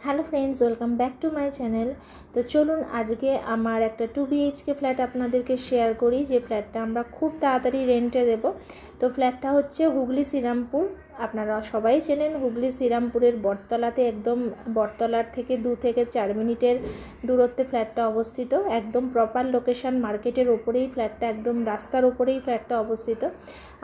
Hello friends, welcome back to my channel. তো চলুন আজকে আমার একটা 2 BHK ফ্ল্যাট আপনাদেরকে শেয়ার করি, যে ফ্ল্যাটটা আমরা খুব তাড়াতাড়ি রেন্টে দেব। তো ফ্ল্যাটটা হচ্ছে হুগলি শ্রীরামপুর। আপনারা সবাই চেনেন হুগলি শ্রীরামপুরের বটতলাতে, একদম বটতলার থেকে 2 থেকে 4 মিনিটের দূরত্বে ফ্ল্যাটটা অবস্থিত। একদম প্রপার লোকেশান, মার্কেটের ওপরেই ফ্ল্যাটটা, একদম রাস্তার ওপরেই ফ্ল্যাটটা অবস্থিত।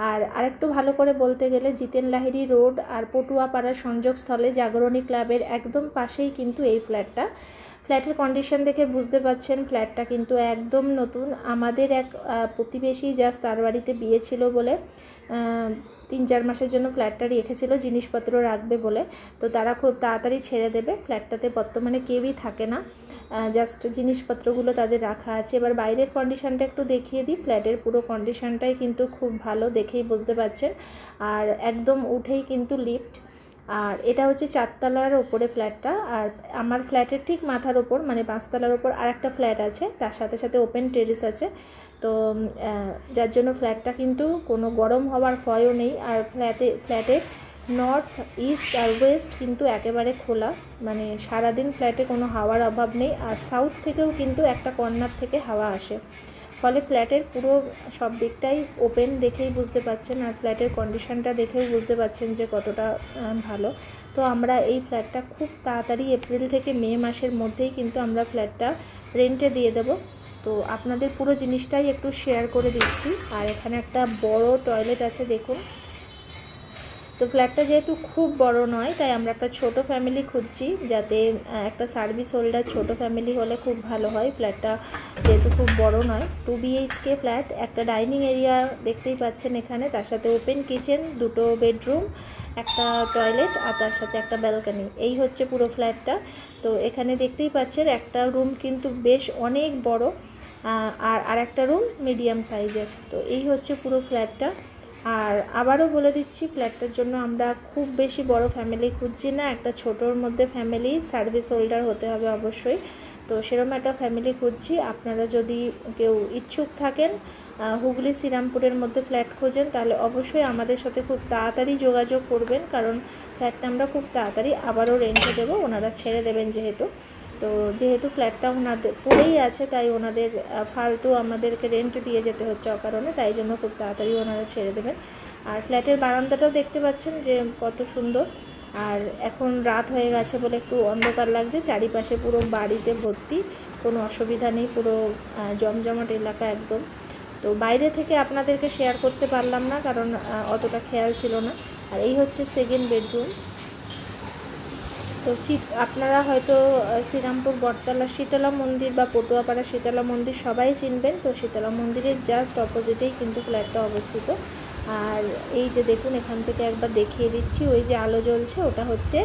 আর আরেকটু ভালো করে বলতে গেলে জিতেন লাহিড়ী রোড আর পটুয়াপাড়ার সংযোগস্থলে জাগরণী ক্লাবের একদম পাশেই কিন্তু এই ফ্ল্যাটটা। ফ্ল্যাটের কন্ডিশন দেখে বুঝতে পারছেন ফ্ল্যাটটা কিন্তু একদম নতুন। আমাদের এক প্রতিবেশী জাস্ট তার বাড়িতে বিয়ে ছিল বলে 3-4 মাসের জন্য ফ্ল্যাটটা রেখেছিল জিনিসপত্র রাখবে বলে। তো তারা খুব তাড়াতাড়ি ছেড়ে দেবে। ফ্ল্যাটটাতে বর্তমানে কেউই থাকে না, জাস্ট জিনিসপত্রগুলো তাদের রাখা আছে। এবার বাইরের কন্ডিশনটা একটু দেখিয়ে দিই। ফ্ল্যাটের পুরো কন্ডিশনটাই কিন্তু খুব ভালো, দেখেই বুঝতে পারছেন। আর একদম উঠেই কিন্তু লিফট। আর এটা হচ্ছে 4 তলার ওপরে ফ্ল্যাটটা। আর আমার ফ্ল্যাটের ঠিক মাথার ওপর, মানে 5 তলার ওপর আর একটা ফ্ল্যাট আছে, তার সাথে সাথে ওপেন টেরেস আছে। তো যার জন্য ফ্ল্যাটটা কিন্তু কোনো গরম হওয়ার ভয়ও নেই। আর ফ্ল্যাটের নর্থ, ইস্ট আর ওয়েস্ট কিন্তু একেবারে খোলা, মানে সারাদিন ফ্ল্যাটে কোনো হাওয়ার অভাব নেই। আর সাউথ থেকেও কিন্তু একটা কর্নার থেকে হাওয়া আসে, ফলে ফ্ল্যাটের পুরো সব দিকটাই ওপেন, দেখেই বুঝতে পারছেন। আর ফ্ল্যাটের কন্ডিশনটা দেখেও বুঝতে পারছেন যে কতটা ভালো। তো আমরা এই ফ্ল্যাটটা খুব তাড়াতাড়ি এপ্রিল থেকে মে মাসের মধ্যেই কিন্তু আমরা ফ্ল্যাটটা রেন্টে দিয়ে দেব। তো আপনাদের পুরো জিনিসটাই একটু শেয়ার করে দিচ্ছি। আর এখানে একটা বড় টয়লেট আছে, দেখুন। তো ফ্ল্যাটটা যেহেতু খুব বড় নয়, তাই আমরা একটা ছোট ফ্যামিলি খুঁজছি, যাতে একটা সার্ভিস হোল্ডার ছোট ফ্যামিলি হলে খুব ভালো হয়। ফ্ল্যাটটা যেহেতু খুব বড় নয়, 2 BHK ফ্ল্যাট, একটা ডাইনিং এরিয়া দেখতেই পাচ্ছেন এখানে, তার সাথে ওপেন কিচেন, 2টো বেডরুম, একটা টয়লেট আর তার সাথে একটা ব্যালকনি। এই হচ্ছে পুরো ফ্ল্যাটটা। তো এখানে দেখতেই পাচ্ছেন একটা রুম কিন্তু বেশ অনেক বড়, আর একটা রুম মিডিয়াম সাইজের। তো এই হচ্ছে পুরো ফ্ল্যাটটা। আর আবারও বলে দিচ্ছি, ফ্ল্যাটটার জন্য আমরা খুব বেশি বড় ফ্যামিলি খুঁজছি না, একটা ছোটোর মধ্যে ফ্যামিলি, সার্ভিস হোল্ডার হতে হবে অবশ্যই। তো সেরকম একটা ফ্যামিলি খুঁজছি। আপনারা যদি কেউ ইচ্ছুক থাকেন, হুগলি শ্রীরামপুরের মধ্যে ফ্ল্যাট খোঁজেন, তাহলে অবশ্যই আমাদের সাথে খুব তাড়াতাড়ি যোগাযোগ করবেন, কারণ ফ্ল্যাটটা আমরা খুব তাড়াতাড়ি আবারও রেন্টে দেবো। ওনারা ছেড়ে দেবেন যেহেতু ফ্ল্যাটটা ওনাদের পড়েই আছে, তাই ওনাদের ফালতু আমাদেরকে রেন্ট দিয়ে যেতে হচ্ছে অকারণে, তাই জন্য খুব তাড়াতাড়ি ওনারা ছেড়ে দেবেন। আর ফ্ল্যাটের বারান্দাটাও দেখতে পাচ্ছেন যে কত সুন্দর। আর এখন রাত হয়ে গেছে বলে একটু অন্ধকার লাগছে, চারিপাশে পুরো বাড়িতে ভর্তি, কোনো অসুবিধা নেই, পুরো জমজমাট এলাকা একদম। তো বাইরে থেকে আপনাদেরকে শেয়ার করতে পারলাম না, কারণ অতটা খেয়াল ছিল না। আর এই হচ্ছে সেকেন্ড বেডরুম। তো আপনারা হয়তো শ্রীরামপুর বটতলা শীতলা মন্দির বা পটুয়াপাড়া শীতলা মন্দির সবাই চিনবেন। তো শীতলা মন্দিরের জাস্ট অপোজিটেই কিন্তু ফ্ল্যাটটা অবস্থিত। আর এই যে দেখুন, এখান থেকে একবার দেখিয়ে দিচ্ছি, ওই যে আলো জ্বলছে ওটা হচ্ছে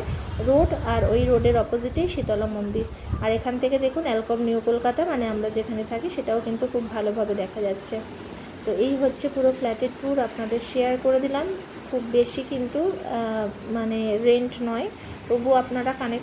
রোড, আর ওই রোডের অপোজিটেই শীতলা মন্দির। আর এখান থেকে দেখুন অ্যালকম নিউ কলকাতা, মানে আমরা যেখানে থাকি, সেটাও কিন্তু খুব ভালোভাবে দেখা যাচ্ছে। তো এই হচ্ছে পুরো ফ্ল্যাটের ট্যুর, আপনাদের শেয়ার করে দিলাম। খুব বেশি কিন্তু মানে রেন্ট নয়, তবু আপনারা কানেক্ট